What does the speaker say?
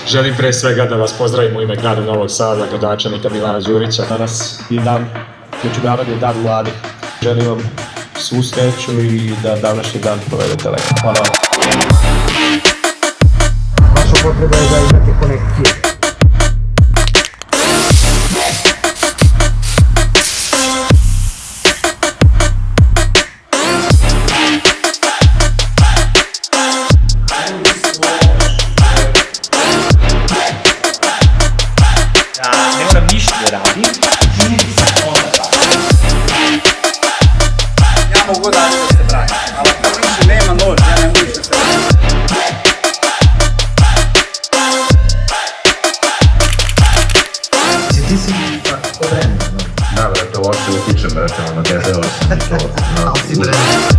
Želim pre svega da vas pozdravim u ime grada Novog Sada, gradonačelnika Milana Đurića. Danas je dan, međunarodni dan mladih. Želim vam svu sreću i da današnji dan provedete lepo. Hvala vam. Vaša potreba je da imate konekcije. Ne moram ništa da radim, čini se onda tako. Ja mogu da se pravim, ali ako više nema nož, ja ne mogu više se pravim. Ti si ko vremena? Da, brate, uopšte utičem, brate, ono, 10 8 i to. Ali si vremena.